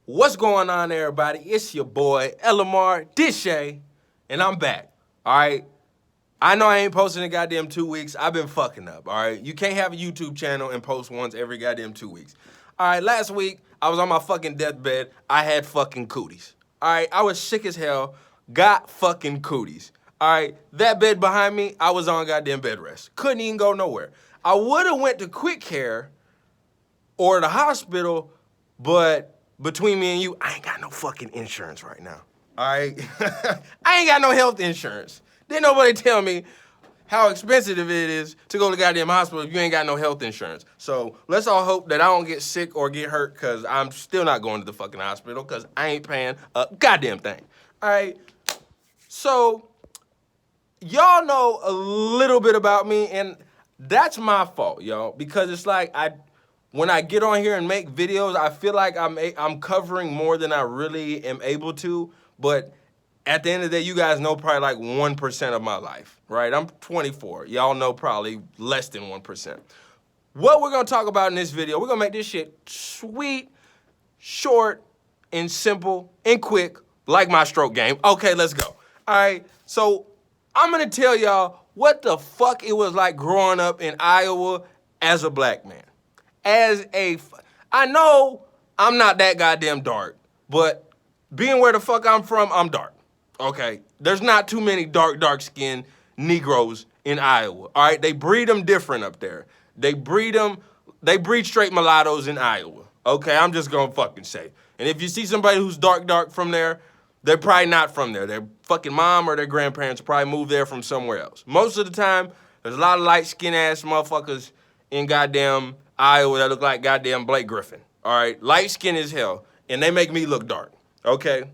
What's going on, everybody? It's your boy, Elamar Dishay, and I'm back, all right? I know I ain't posting in goddamn 2 weeks. I've been fucking up, all right? You can't have a YouTube channel and post once every goddamn 2 weeks. All right, last week, I was on my fucking deathbed. I had fucking cooties, all right? I was sick as hell, got fucking cooties, all right? That bed behind me, I was on goddamn bed rest. Couldn't even go nowhere. I would have went to quick care or the hospital, but between me and you, I ain't got no fucking insurance right now, all right? I ain't got no health insurance. Didn't nobody tell me how expensive it is to go to the goddamn hospital if you ain't got no health insurance. So let's all hope that I don't get sick or get hurt, because I'm still not going to the fucking hospital because I ain't paying a goddamn thing, all right? So y'all know a little bit about me, and that's my fault, y'all, because it's like when I get on here and make videos, I feel like I'm covering more than I really am able to, but at the end of the day, you guys know probably like 1% of my life, right? I'm 24. Y'all know probably less than 1%. What we're gonna talk about in this video, we're gonna make this shit sweet, short, and simple, and quick, like my stroke game. Okay, let's go. All right, so I'm gonna tell y'all what the fuck it was like growing up in Iowa as a black man. I know I'm not that goddamn dark, but being where the fuck I'm from, I'm dark, okay? There's not too many dark-skinned Negroes in Iowa, all right? They breed them different up there. They breed straight mulattoes in Iowa, okay? I'm just gonna fucking say. And if you see somebody who's dark from there, they're probably not from there. Their fucking mom or their grandparents probably moved there from somewhere else. Most of the time, there's a lot of light-skinned ass motherfuckers in goddamn Iowa that look like goddamn Blake Griffin, all right? Light skin as hell, and they make me look dark, okay?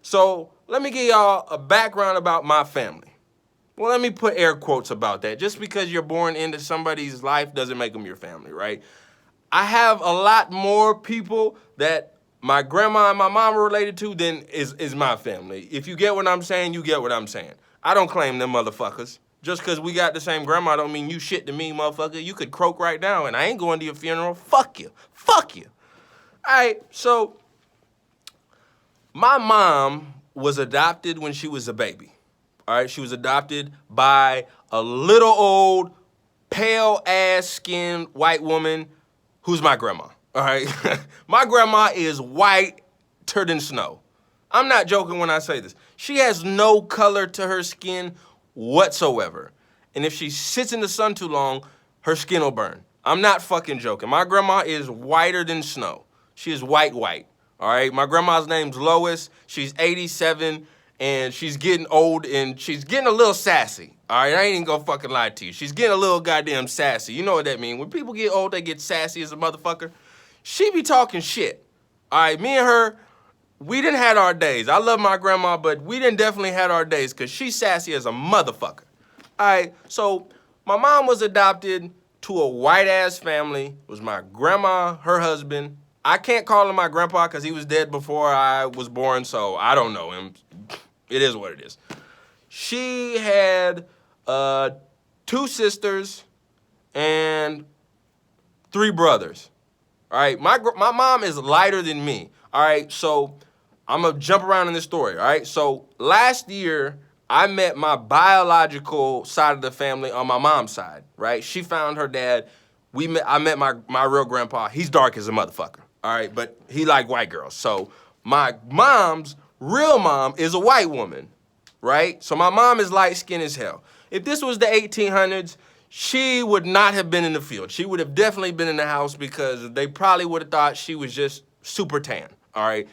So let me give y'all a background about my family. Well, let me put air quotes about that. Just because you're born into somebody's life doesn't make them your family, right? I have a lot more people that my grandma and my mom are related to than is my family. If you get what I'm saying, you get what I'm saying. I don't claim them motherfuckers. Just because we got the same grandma don't mean you shit to me, motherfucker. You could croak right now, and I ain't going to your funeral. Fuck you. Fuck you. All right, so my mom was adopted when she was a baby. All right, she was adopted by a little old, pale-ass skinned white woman who's my grandma. All right, my grandma is whiter than snow. I'm not joking when I say this. She has no color to her skin whatsoever. And if she sits in the sun too long, her skin will burn. I'm not fucking joking. My grandma is whiter than snow. She is white, all right? My grandma's name's Lois. She's 87, and she's getting old, and she's getting a little sassy, all right? I ain't even gonna fucking lie to you. She's getting a little goddamn sassy. You know what that means. When people get old, they get sassy as a motherfucker. She be talking shit, all right? Me and her, we didn't had our days. I love my grandma, but we didn't definitely had our days because she's sassy as a motherfucker. All right, so my mom was adopted to a white-ass family. It was my grandma, her husband. I can't call him my grandpa because he was dead before I was born, so I don't know him. It is what it is. She had 2 sisters and 3 brothers. All right, my mom is lighter than me. All right, so I'm gonna jump around in this story, all right? So last year, I met my biological side of the family on my mom's side, right? She found her dad. I met my real grandpa. He's dark as a motherfucker, all right? But he like white girls. So my mom's real mom is a white woman, right? So my mom is light-skinned as hell. If this was the 1800s, she would not have been in the field. She would have definitely been in the house because they probably would have thought she was just super tan, all right?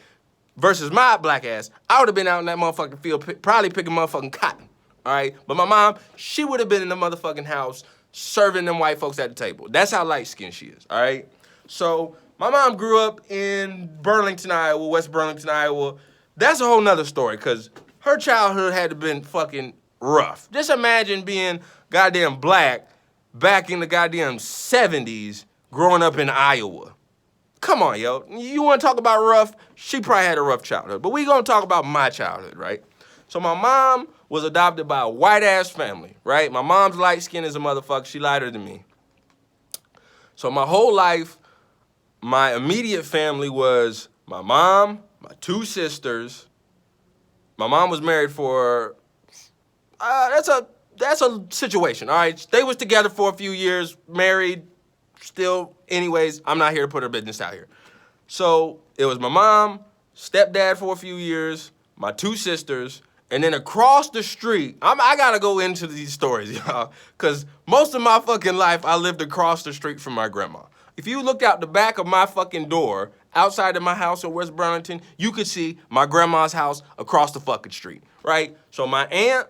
Versus my black ass, I would have been out in that motherfucking field probably picking motherfucking cotton, all right? But my mom, she would have been in the motherfucking house serving them white folks at the table. That's how light-skinned she is, all right? So my mom grew up in Burlington, Iowa, West Burlington, Iowa. That's a whole nother story because her childhood had to been fucking rough. Just imagine being goddamn black back in the goddamn 70s growing up in Iowa. Come on, yo. You want to talk about rough? She probably had a rough childhood. But we going to talk about my childhood, right? So my mom was adopted by a white-ass family, right? My mom's light-skinned as a motherfucker. She lighter than me. So my whole life, my immediate family was my mom, my two sisters. My mom was married for, that's a situation, all right? They was together for a few years, married, still, anyways, I'm not here to put her business out here. So it was my mom, stepdad for a few years, my two sisters, and then across the street, I gotta go into these stories, y'all, because most of my fucking life, I lived across the street from my grandma. If you looked out the back of my fucking door, outside of my house in West Burlington, you could see my grandma's house across the fucking street, right? So my aunt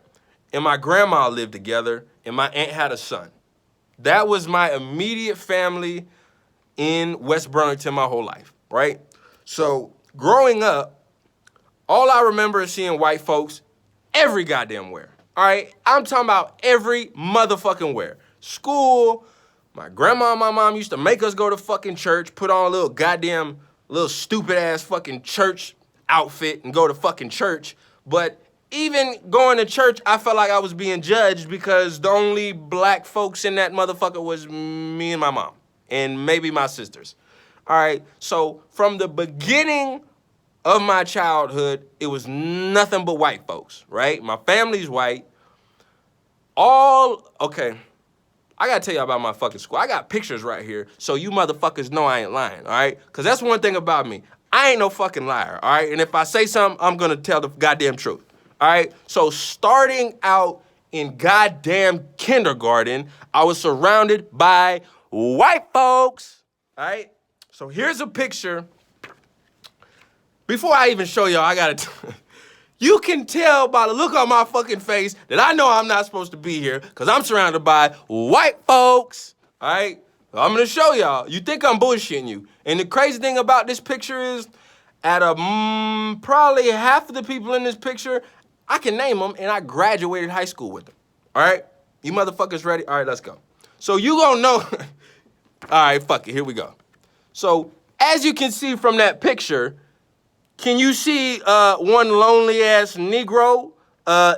and my grandma lived together, and my aunt had a son. That was my immediate family in West Burlington my whole life, right? So growing up, all I remember is seeing white folks every goddamn where, all right? I'm talking about every motherfucking where. School, my grandma and my mom used to make us go to fucking church, put on a little goddamn, little stupid ass fucking church outfit and go to fucking church. But even going to church, I felt like I was being judged because the only black folks in that motherfucker was me and my mom and maybe my sisters. All right, so from the beginning of my childhood, it was nothing but white folks, right? My family's white. Okay, I gotta tell you about my fucking school. I got pictures right here, so you motherfuckers know I ain't lying, all right? Because that's one thing about me. I ain't no fucking liar, all right? And if I say something, I'm gonna tell the goddamn truth, all right? So starting out in goddamn kindergarten, I was surrounded by white folks, all right? So here's a picture. Before I even show y'all, I gotta you can tell by the look on my fucking face that I know I'm not supposed to be here because I'm surrounded by white folks, all right? I'm gonna show y'all. You think I'm bullshitting you. And the crazy thing about this picture is, probably half of the people in this picture, I can name them, and I graduated high school with them, all right? You motherfuckers ready? All right, let's go. So you gonna know, all right, fuck it, here we go. So as you can see from that picture, can you see one lonely-ass Negro?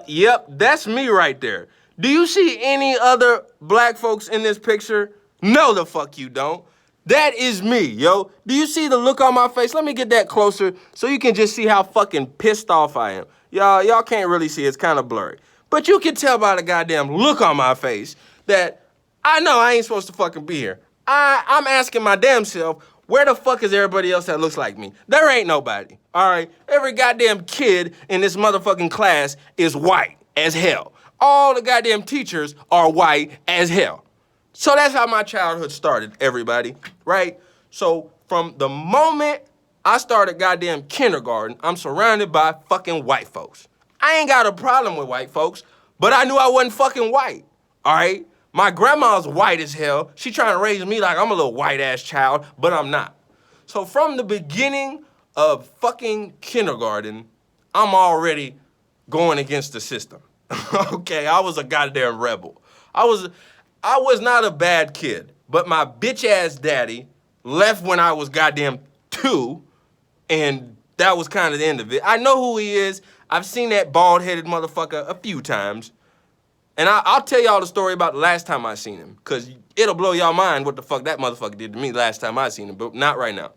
Yep, that's me right there. Do you see any other black folks in this picture? No, the fuck you don't. That is me, yo. Do you see the look on my face? Let me get that closer so you can just see how fucking pissed off I am. Y'all can't really see, it's kind of blurry. But you can tell by the goddamn look on my face that I know I ain't supposed to fucking be here. I'm asking my damn self, where the fuck is everybody else that looks like me? There ain't nobody, all right? Every goddamn kid in this motherfucking class is white as hell. All the goddamn teachers are white as hell. So that's how my childhood started, everybody, right? So from the moment I started goddamn kindergarten, I'm surrounded by fucking white folks. I ain't got a problem with white folks, but I knew I wasn't fucking white, all right? My grandma's white as hell. She trying to raise me like I'm a little white-ass child, but I'm not. So from the beginning of fucking kindergarten, I'm already going against the system. Okay, I was a goddamn rebel. I was not a bad kid, but my bitch-ass daddy left when I was goddamn 2, and that was kind of the end of it. I know who he is. I've seen that bald-headed motherfucker a few times. And I'll tell y'all the story about the last time I seen him, because it'll blow y'all mind what the fuck that motherfucker did to me last time I seen him, but not right now.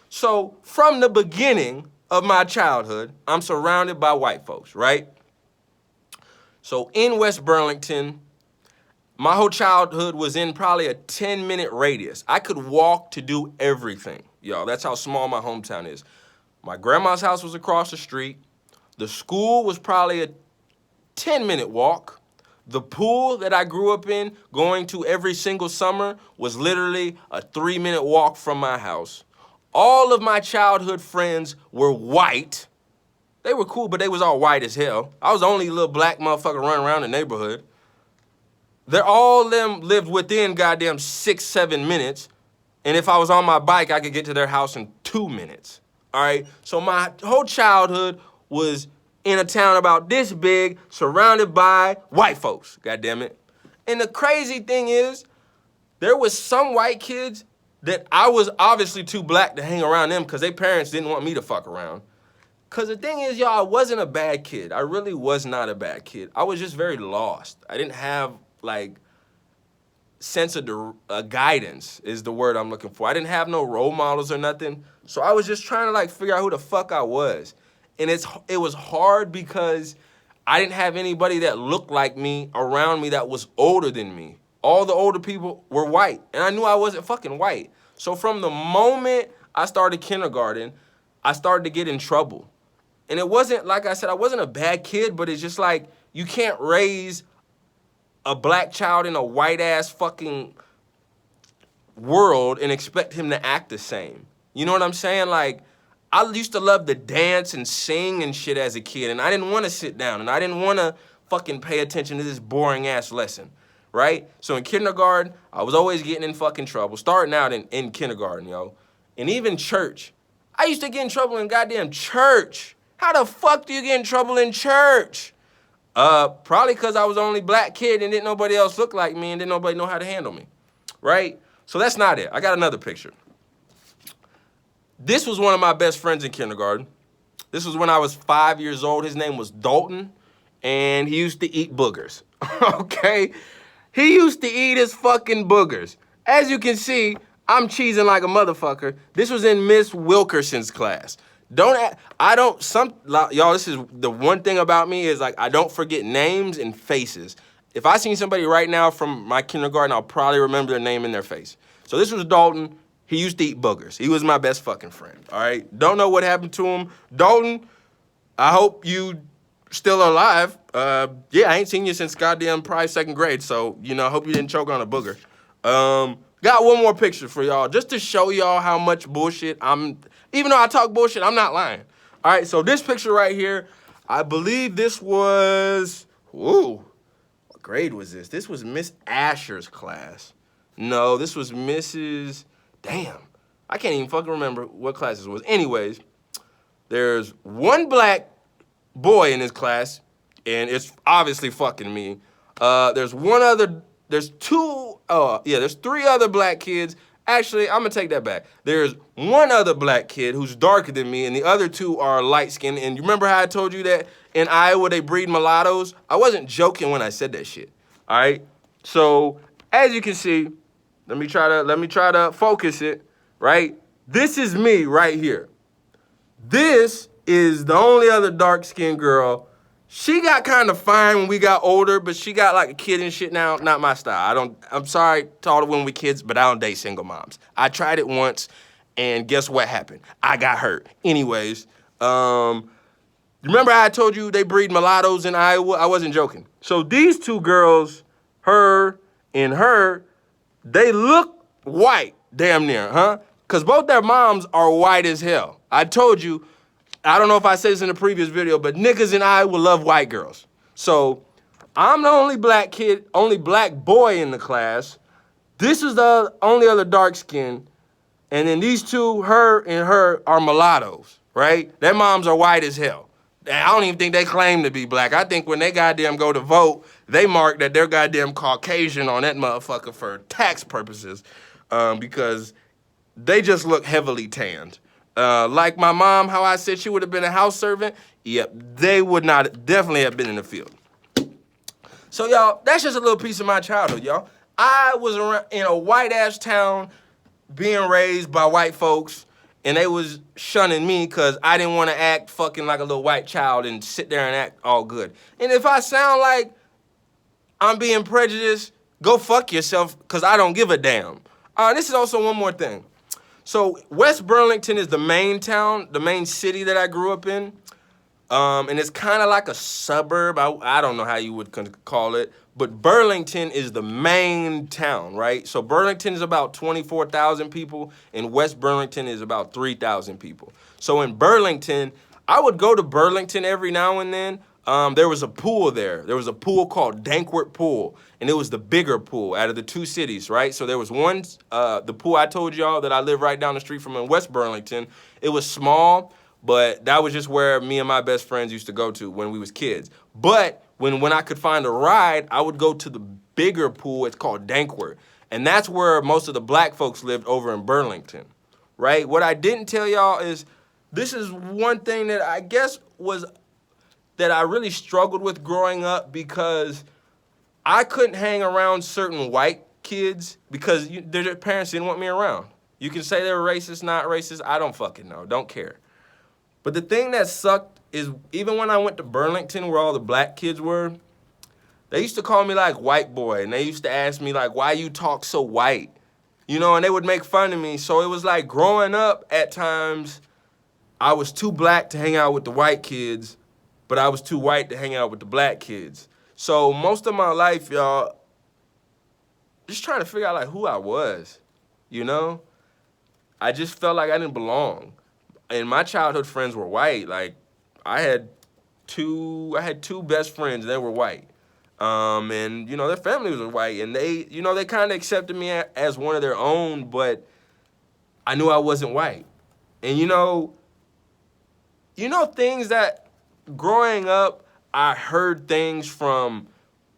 So from the beginning of my childhood, I'm surrounded by white folks, right? So in West Burlington, my whole childhood was in probably a 10-minute radius. I could walk to do everything, y'all. That's how small my hometown is. My grandma's house was across the street. The school was probably a 10-minute walk. The pool that I grew up in, going to every single summer, was literally a 3-minute walk from my house. All of my childhood friends were white. They were cool, but they was all white as hell. I was the only little black motherfucker running around the neighborhood. All them lived within goddamn 6-7 minutes. And if I was on my bike, I could get to their house in 2 minutes. All right? So my whole childhood was in a town about this big, surrounded by white folks, goddammit. And the crazy thing is, there was some white kids that I was obviously too black to hang around them because their parents didn't want me to fuck around. Because the thing is, y'all, I wasn't a bad kid. I really was not a bad kid. I was just very lost. I didn't have, like, sense of guidance is the word I'm looking for. I didn't have no role models or nothing. So I was just trying to like figure out who the fuck I was. And it was hard because I didn't have anybody that looked like me around me that was older than me. All the older people were white, and I knew I wasn't fucking white. So from the moment I started kindergarten, I started to get in trouble. And it wasn't, like I said, I wasn't a bad kid, but it's just like, you can't raise a black child in a white-ass fucking world and expect him to act the same. You know what I'm saying? Like, I used to love to dance and sing and shit as a kid, and I didn't want to sit down, and I didn't want to fucking pay attention to this boring-ass lesson, right? So in kindergarten, I was always getting in fucking trouble, starting out in kindergarten, yo. And even church. I used to get in trouble in goddamn church. How the fuck do you get in trouble in church? Probably because I was the only black kid and didn't nobody else look like me and didn't nobody know how to handle me, right? So that's not it. I got another picture. This was one of my best friends in kindergarten. This was when I was 5 years old. His name was Dalton, and he used to eat boogers, okay? He used to eat his fucking boogers. As you can see, I'm cheesing like a motherfucker. This was in Miss Wilkerson's class. Y'all, this is the one thing about me is like, I don't forget names and faces. If I seen somebody right now from my kindergarten, I'll probably remember their name and their face. So this was Dalton. He used to eat boogers. He was my best fucking friend, all right? Don't know what happened to him. Dalton, I hope you still alive. Yeah, I ain't seen you since goddamn probably second grade, so, you know, I hope you didn't choke on a booger. Got one more picture for y'all, just to show y'all how much bullshit even though I talk bullshit, I'm not lying. All right, so this picture right here, I believe this was, what grade was this? This was Miss Asher's class. No, this was Mrs., damn, I can't even fucking remember what class this was. Anyways, there's one black boy in this class, and it's obviously fucking me. There's three other black kids. Actually, I'm gonna take that back. There's one other black kid who's darker than me, and the other two are light-skinned. And you remember how I told you that in Iowa they breed mulattoes? I wasn't joking when I said that shit, all right? So, as you can see, let me try to focus it, right? This is me right here. This is the only other dark-skinned girl. She got kind of fine when we got older, but she got like a kid and shit now. Not my style. I'm sorry to all the women with kids, but I don't date single moms. I tried it once, and guess what happened? I got hurt. Anyways, remember I told you they breed mulattoes in Iowa? I wasn't joking. So these two girls, her and her, they look white, damn near, huh? Because both their moms are white as hell. I told you, I don't know if I said this in a previous video, but niggas in Iowa love white girls. So I'm the only black kid, only black boy in the class. This is the only other dark skin. And then these two, her and her, are mulattoes, right? Their moms are white as hell. I don't even think they claim to be black. I think when they goddamn go to vote, they mark that they're goddamn Caucasian on that motherfucker for tax purposes, because they just look heavily tanned. Like my mom, how I said she would have been a house servant, yep, they would not definitely have been in the field. So y'all, that's just a little piece of my childhood, y'all. I was in a white-ass town being raised by white folks, and they was shunning me because I didn't want to act fucking like a little white child and sit there and act all good. And if I sound like I'm being prejudiced, go fuck yourself, because I don't give a damn. This is also one more thing. So West Burlington is the main town, the main city that I grew up in. And it's kind of like a suburb. I don't know how you would call it, but Burlington is the main town, right? So Burlington is about 24,000 people, and West Burlington is about 3,000 people. So in Burlington, I would go to Burlington every now and then. There was a pool there. There was a pool called Dankwart Pool, and it was the bigger pool out of the two cities, right? So there was one, the pool I told y'all that I live right down the street from in West Burlington. It was small, but that was just where me and my best friends used to go to when we was kids. But when I could find a ride, I would go to the bigger pool. It's called Dankwart, and that's where most of the black folks lived over in Burlington, right? What I didn't tell y'all is this is one thing that I guess was that I really struggled with growing up, because I couldn't hang around certain white kids because their parents didn't want me around. You can say they were racist, not racist. I don't fucking know. Don't care. But the thing that sucked is even when I went to Burlington where all the black kids were, they used to call me like white boy, and they used to ask me like, why you talk so white? You know, and they would make fun of me. So it was like growing up at times, I was too black to hang out with the white kids, but I was too white to hang out with the black kids. So most of my life, y'all, just trying to figure out like who I was, you know? I just felt like I didn't belong. And my childhood friends were white. Like I had two best friends, and they were white. And you know, their families were white, and they, you know, they kind of accepted me as one of their own, but I knew I wasn't white. And you know things that growing up, I heard things from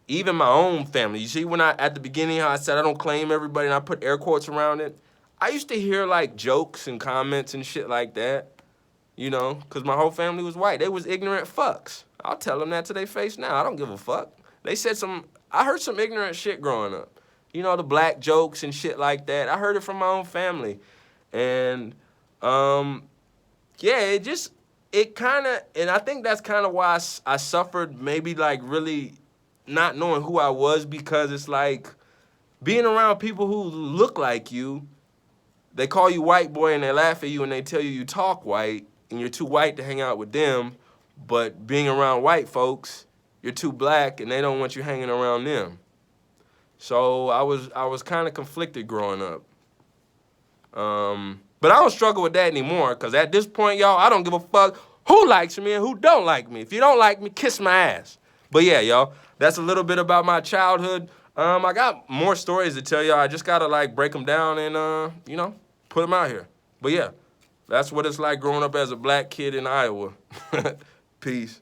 even my own family. You see, when at the beginning, how I said I don't claim everybody, and I put air quotes around it, I used to hear like jokes and comments and shit like that, you know, because my whole family was white. They was ignorant fucks. I'll tell them that to their face now. I don't give a fuck. They said I heard some ignorant shit growing up. You know, the black jokes and shit like that. I heard it from my own family. And, yeah, and I think that's kind of why I suffered maybe like really not knowing who I was, because it's like being around people who look like you, they call you white boy and they laugh at you and they tell you talk white and you're too white to hang out with them, but being around white folks, you're too black and they don't want you hanging around them. So I was kind of conflicted growing up. But I don't struggle with that anymore, because at this point, y'all, I don't give a fuck who likes me and who don't like me. If you don't like me, kiss my ass. But yeah, y'all, that's a little bit about my childhood. I got more stories to tell y'all. I just gotta like break them down and, you know, put them out here. But yeah, that's what it's like growing up as a black kid in Iowa. Peace.